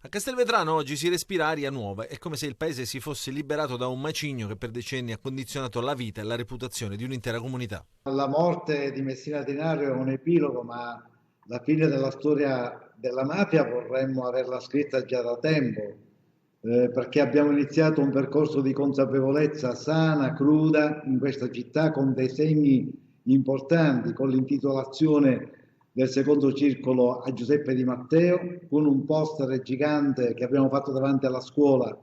A Castelvetrano oggi si respira aria nuova, è come se il paese si fosse liberato da un macigno che per decenni ha condizionato la vita e la reputazione di un'intera comunità. La morte di Messina Denaro è un epilogo, ma la fine della storia della mafia vorremmo averla scritta già da tempo, perché abbiamo iniziato un percorso di consapevolezza sana, cruda in questa città con dei segni importanti, con l'intitolazione del secondo circolo a Giuseppe Di Matteo, con un poster gigante che abbiamo fatto davanti alla scuola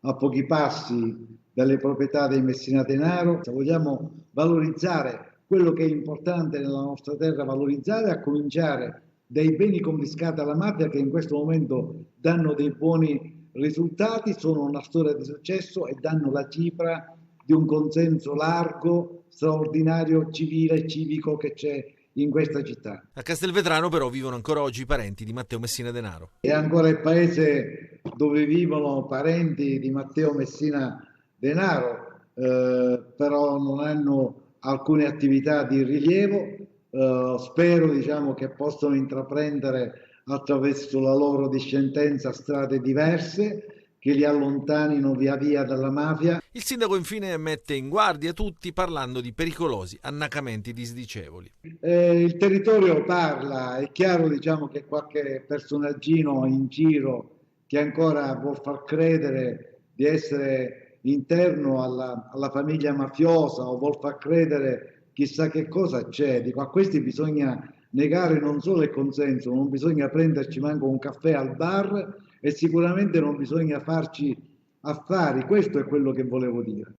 a pochi passi dalle proprietà dei Messina Denaro. Se vogliamo valorizzare quello che è importante nella nostra terra, valorizzare, a cominciare dai beni confiscati alla mafia che in questo momento danno dei buoni risultati, sono una storia di successo e danno la cifra di un consenso largo, straordinario, civile e civico che c'è in questa città. A Castelvetrano però vivono ancora oggi i parenti di Matteo Messina Denaro. È ancora il paese dove vivono parenti di Matteo Messina Denaro, però non hanno alcune attività di rilievo. Spero, diciamo, che possano intraprendere attraverso la loro discendenza strade diverse che li allontanino via via dalla mafia. Il sindaco infine mette in guardia tutti parlando di pericolosi annacamenti disdicevoli. Il territorio parla, è chiaro, diciamo, che qualche personaggino in giro che ancora vuol far credere di essere interno alla famiglia mafiosa o vuol far credere chissà che cosa c'è. Dico, a questi bisogna negare non solo il consenso, non bisogna prenderci manco un caffè al bar e sicuramente non bisogna farci affari. Questo è quello che volevo dire.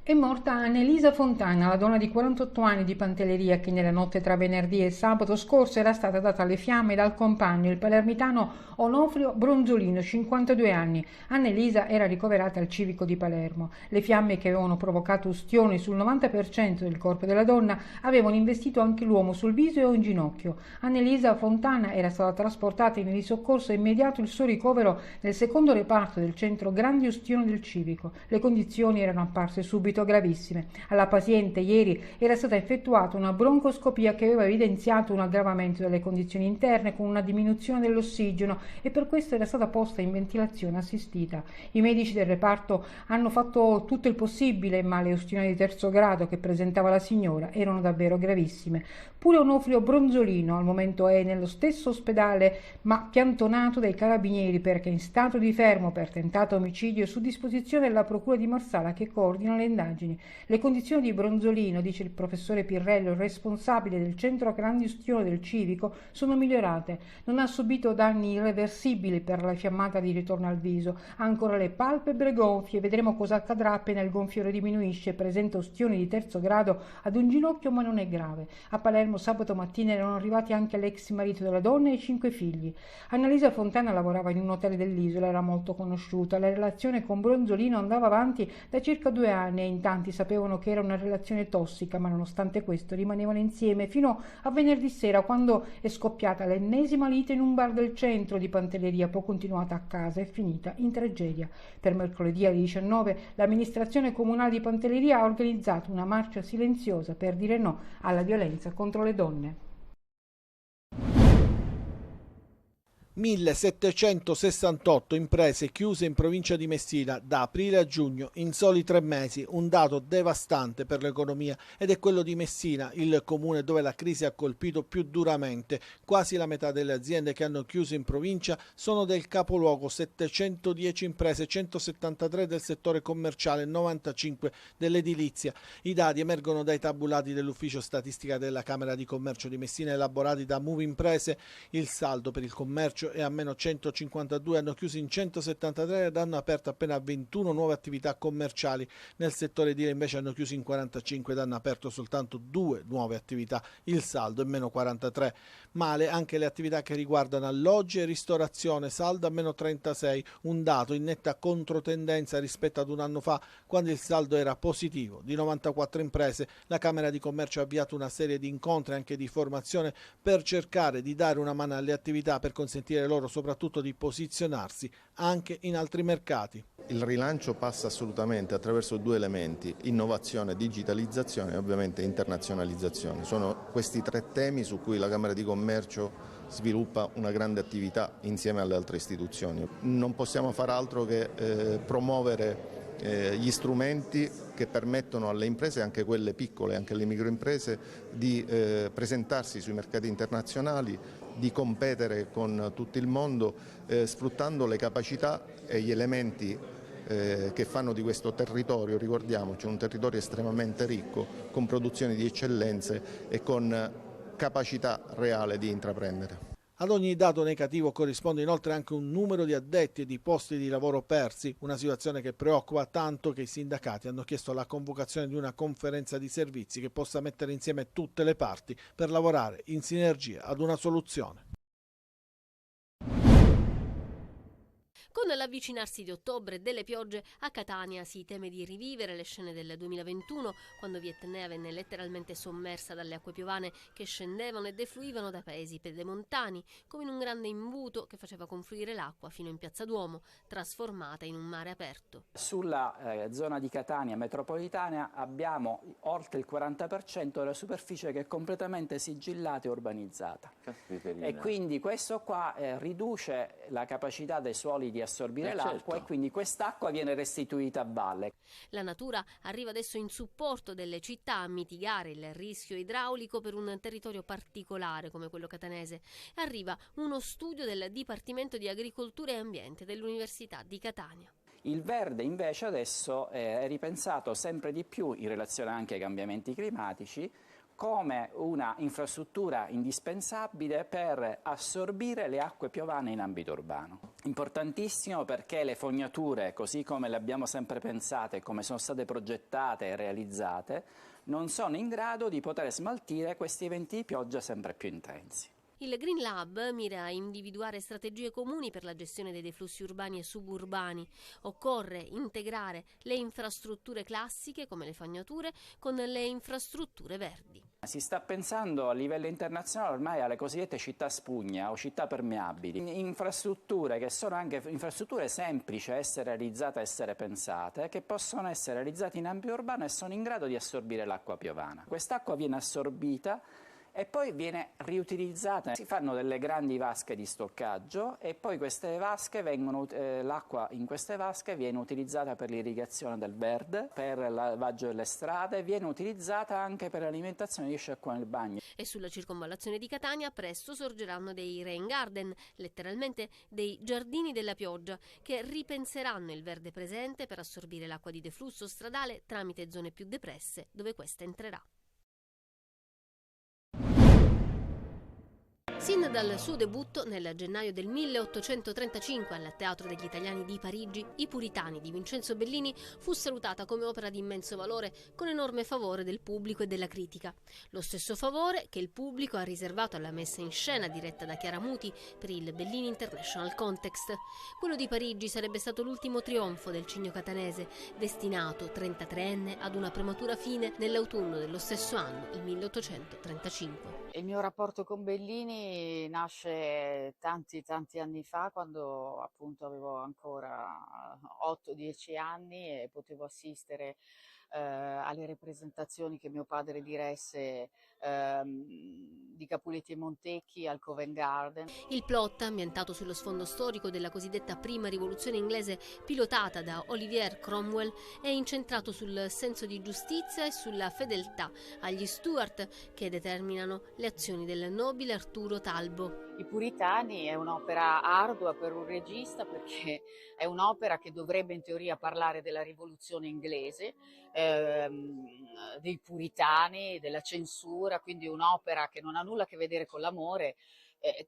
È morta Annelisa Fontana, la donna di 48 anni di Pantelleria che nella notte tra venerdì e sabato scorso era stata data alle fiamme dal compagno, il palermitano Onofrio Bronzolino, 52 anni. Annelisa era ricoverata al civico di Palermo. Le fiamme che avevano provocato ustioni sul 90% del corpo della donna avevano investito anche l'uomo sul viso e un ginocchio. Annelisa Fontana era stata trasportata in soccorso e immediato il suo ricovero nel secondo reparto del centro grandi ustioni del civico. Le condizioni erano apparse subito gravissime. Alla paziente ieri era stata effettuata una broncoscopia che aveva evidenziato un aggravamento delle condizioni interne con una diminuzione dell'ossigeno e per questo era stata posta in ventilazione assistita. I medici del reparto hanno fatto tutto il possibile, ma le ustioni di terzo grado che presentava la signora erano davvero gravissime. Pure Onofrio Bronzolino al momento è nello stesso ospedale, ma piantonato dai carabinieri perché in stato di fermo per tentato omicidio su disposizione della procura di Marsala che coordina le indagini. Le condizioni di Bronzolino, dice il professore Pirrello, il responsabile del centro grandi ustioni del civico, sono migliorate. Non ha subito danni irreversibili per la fiammata di ritorno al viso, ha ancora le palpebre gonfie, vedremo cosa accadrà appena il gonfiore diminuisce, presenta ustioni di terzo grado ad un ginocchio ma non è grave. A Palermo sabato mattina erano arrivati anche l'ex marito della donna e i 5 figli. Annalisa Fontana lavorava in un hotel dell'isola, era molto conosciuta, la relazione con Bronzolino andava avanti da circa 2 anni e in tanti sapevano che era una relazione tossica, ma nonostante questo rimanevano insieme fino a venerdì sera quando è scoppiata l'ennesima lite in un bar del centro di Pantelleria, poi continuata a casa e finita in tragedia. Per mercoledì alle 19 l'amministrazione comunale di Pantelleria ha organizzato una marcia silenziosa per dire no alla violenza contro le donne. 1768 imprese chiuse in provincia di Messina da aprile a giugno in soli 3 mesi, un dato devastante per l'economia, ed è quello di Messina, il comune dove la crisi ha colpito più duramente. Quasi la metà delle aziende che hanno chiuso in provincia sono del capoluogo, 710 imprese, 173 del settore commerciale, 95 dell'edilizia. I dati emergono dai tabulati dell'ufficio statistica della Camera di Commercio di Messina elaborati da Movimprese. Il saldo per il commercio è a meno 152, hanno chiuso in 173 ed hanno aperto appena 21 nuove attività commerciali. Nel settore edile invece hanno chiuso in 45 ed hanno aperto soltanto 2 nuove attività. Il saldo è meno 43. Male anche le attività che riguardano alloggi e ristorazione, saldo a meno 36, un dato in netta controtendenza rispetto ad un anno fa quando il saldo era positivo. Di 94 imprese la Camera di Commercio ha avviato una serie di incontri anche di formazione per cercare di dare una mano alle attività per consentire consentire loro soprattutto di posizionarsi anche in altri mercati. Il rilancio passa assolutamente attraverso due elementi: innovazione, digitalizzazione e ovviamente internazionalizzazione. Sono questi tre temi su cui la Camera di Commercio sviluppa una grande attività insieme alle altre istituzioni. Non possiamo far altro che promuovere gli strumenti che permettono alle imprese, anche quelle piccole, anche alle microimprese, di presentarsi sui mercati internazionali, di competere con tutto il mondo, sfruttando le capacità e gli elementi che fanno di questo territorio, ricordiamoci, un territorio estremamente ricco, con produzioni di eccellenze e con capacità reale di intraprendere. Ad ogni dato negativo corrisponde inoltre anche un numero di addetti e di posti di lavoro persi, una situazione che preoccupa tanto che i sindacati hanno chiesto la convocazione di una conferenza di servizi che possa mettere insieme tutte le parti per lavorare in sinergia ad una soluzione. Con l'avvicinarsi di ottobre e delle piogge, a Catania si teme di rivivere le scene del 2021, quando Vietnea venne letteralmente sommersa dalle acque piovane che scendevano e defluivano dai paesi pedemontani, come in un grande imbuto che faceva confluire l'acqua fino in Piazza Duomo, trasformata in un mare aperto. Sulla zona di Catania metropolitana abbiamo oltre il 40% della superficie che è completamente sigillata e urbanizzata. E quindi questo qua riduce la capacità dei suoli di assorbire l'acqua, e quindi quest'acqua viene restituita a valle. La natura arriva adesso in supporto delle città a mitigare il rischio idraulico per un territorio particolare come quello catanese. Arriva uno studio del Dipartimento di Agricoltura e Ambiente dell'Università di Catania. Il verde invece adesso è ripensato sempre di più, in relazione anche ai cambiamenti climatici, come una infrastruttura indispensabile per assorbire le acque piovane in ambito urbano. Importantissimo perché le fognature, così come le abbiamo sempre pensate, come sono state progettate e realizzate, non sono in grado di poter smaltire questi eventi di pioggia sempre più intensi. Il Green Lab mira a individuare strategie comuni per la gestione dei deflussi urbani e suburbani. Occorre integrare le infrastrutture classiche, come le fognature, con le infrastrutture verdi. Si sta pensando a livello internazionale ormai alle cosiddette città spugna o città permeabili, infrastrutture che sono anche infrastrutture semplici a essere realizzate, a essere pensate, che possono essere realizzate in ambito urbano e sono in grado di assorbire l'acqua piovana. Quest'acqua viene assorbita e poi viene riutilizzata. Si fanno delle grandi vasche di stoccaggio e poi queste vasche l'acqua in queste vasche viene utilizzata per l'irrigazione del verde, per il lavaggio delle strade, viene utilizzata anche per l'alimentazione di sciacquone del bagno. E sulla circonvallazione di Catania presto sorgeranno dei rain garden, letteralmente dei giardini della pioggia, che ripenseranno il verde presente per assorbire l'acqua di deflusso stradale tramite zone più depresse dove questa entrerà. Sin dal suo debutto nel gennaio del 1835 al Teatro degli Italiani di Parigi, I Puritani di Vincenzo Bellini fu salutata come opera di immenso valore con enorme favore del pubblico e della critica. Lo stesso favore che il pubblico ha riservato alla messa in scena diretta da Chiara Muti per il Bellini International Context. Quello di Parigi sarebbe stato l'ultimo trionfo del Cigno catanese, destinato 33enne ad una prematura fine nell'autunno dello stesso anno, il 1835. Il mio rapporto con Bellini nasce tanti anni fa, quando appunto avevo ancora 8-10 anni e potevo assistere alle rappresentazioni che mio padre diresse di Capuletti e Montecchi al Covent Garden. Il plot, ambientato sullo sfondo storico della cosiddetta prima rivoluzione inglese pilotata da Oliver Cromwell, è incentrato sul senso di giustizia e sulla fedeltà agli Stuart che determinano le azioni del nobile Arturo Talbot. I Puritani è un'opera ardua per un regista, perché è un'opera che dovrebbe in teoria parlare della rivoluzione inglese, dei puritani, della censura, quindi un'opera che non ha nulla a che vedere con l'amore,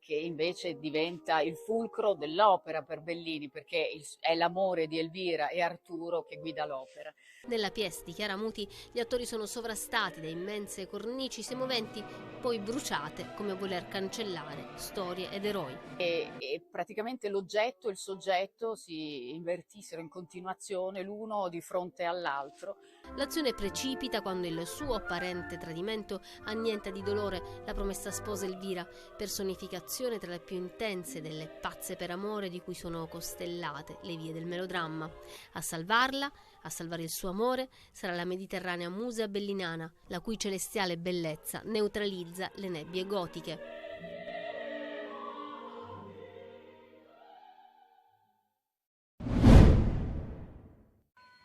che invece diventa il fulcro dell'opera per Bellini, perché è l'amore di Elvira e Arturo che guida l'opera. Nella pièce di Chiara Muti gli attori sono sovrastati da immense cornici semoventi, poi bruciate come a voler cancellare storie ed eroi. E praticamente l'oggetto e il soggetto si invertissero in continuazione l'uno di fronte all'altro, L'azione precipita quando il suo apparente tradimento annienta di dolore la promessa sposa Elvira, personificazione tra le più intense delle pazze per amore di cui sono costellate le vie del melodramma. A salvarla, a salvare il suo amore, sarà la mediterranea musa bellinana, la cui celestiale bellezza neutralizza le nebbie gotiche.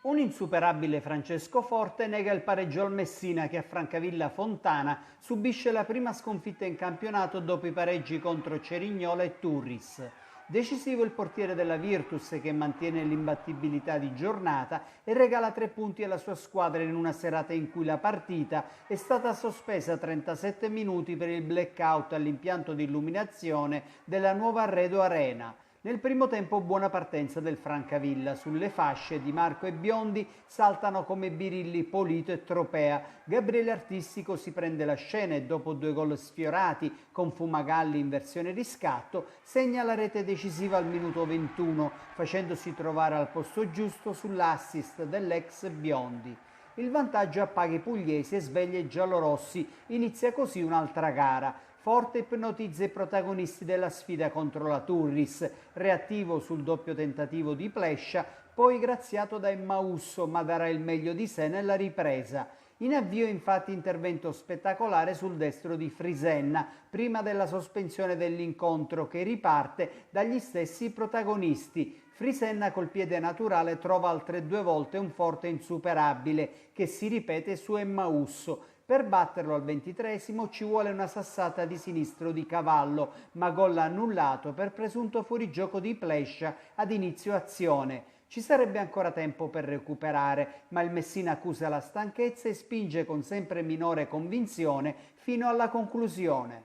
Un insuperabile Francesco Forte nega il pareggio al Messina che a Francavilla Fontana subisce la prima sconfitta in campionato dopo i pareggi contro Cerignola e Turris. Decisivo il portiere della Virtus che mantiene l'imbattibilità di giornata e regala 3 punti alla sua squadra in una serata in cui la partita è stata sospesa 37 minuti per il blackout all'impianto di illuminazione della nuova Arredo Arena. Nel primo tempo buona partenza del Francavilla, sulle fasce Di Marco e Biondi saltano come birilli Polito e Tropea, Gabriele Artistico si prende la scena e dopo 2 gol sfiorati con Fumagalli in versione riscatto segna la rete decisiva al minuto 21 facendosi trovare al posto giusto sull'assist dell'ex Biondi. Il vantaggio appaga i pugliesi e sveglia i giallorossi, inizia così un'altra gara. Forte ipnotizza i protagonisti della sfida contro la Turris, reattivo sul doppio tentativo di Plescia, poi graziato da Emmausso, ma darà il meglio di sé nella ripresa. In avvio infatti intervento spettacolare sul destro di Frisenna, prima della sospensione dell'incontro che riparte dagli stessi protagonisti. Frisenna col piede naturale trova altre 2 volte un Forte insuperabile che si ripete su Emmausso. Per batterlo al 23esimo ci vuole una sassata di sinistro di Cavallo, ma gol annullato per presunto fuorigioco di Plescia ad inizio azione. Ci sarebbe ancora tempo per recuperare, ma il Messina accusa la stanchezza e spinge con sempre minore convinzione fino alla conclusione.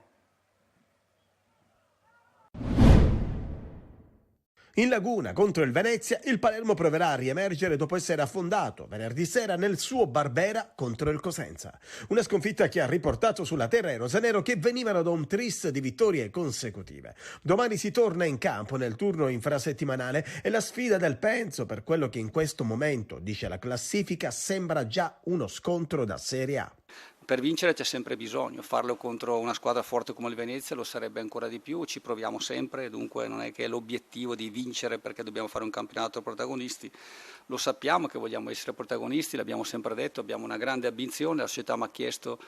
In Laguna contro il Venezia il Palermo proverà a riemergere dopo essere affondato venerdì sera nel suo Barbera contro il Cosenza. Una sconfitta che ha riportato sulla terra i rosanero che venivano da un tris di vittorie consecutive. Domani si torna in campo nel turno infrasettimanale e la sfida del Penzo per quello che in questo momento, dice la classifica, sembra già uno scontro da Serie A. Per vincere c'è sempre bisogno, farlo contro una squadra forte come il Venezia lo sarebbe ancora di più, ci proviamo sempre, dunque non è che è l'obiettivo di vincere perché dobbiamo fare un campionato protagonisti, lo sappiamo che vogliamo essere protagonisti, l'abbiamo sempre detto, abbiamo una grande ambizione, la società mi ha chiesto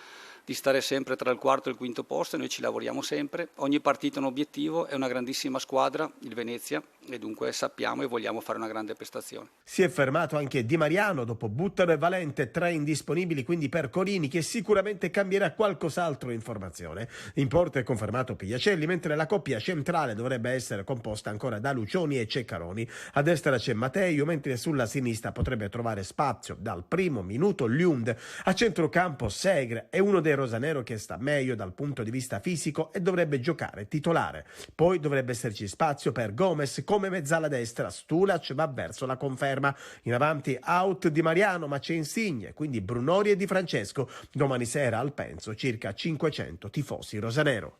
di stare sempre tra il 4 e il 5° posto e noi ci lavoriamo sempre, ogni partita è un obiettivo, è una grandissima squadra, il Venezia, e dunque sappiamo e vogliamo fare una grande prestazione. Si è fermato anche Di Mariano dopo Buttano e Valente, 3 indisponibili quindi per Corini che sicuramente cambierà qualcos'altro in formazione. In porta è confermato Pigliacelli, mentre la coppia centrale dovrebbe essere composta ancora da Lucioni e Ceccaroni. A destra c'è Matteo, mentre sulla sinistra potrebbe trovare spazio dal primo minuto Lund. A centrocampo Segre è uno dei rosanero che sta meglio dal punto di vista fisico e dovrebbe giocare titolare. Poi dovrebbe esserci spazio per Gomez come mezzala destra. Stulac va verso la conferma. In avanti out Di Mariano, ma c'è Insigne, quindi Brunori e Di Francesco. Domani sera al Penzo circa 500 tifosi rosanero.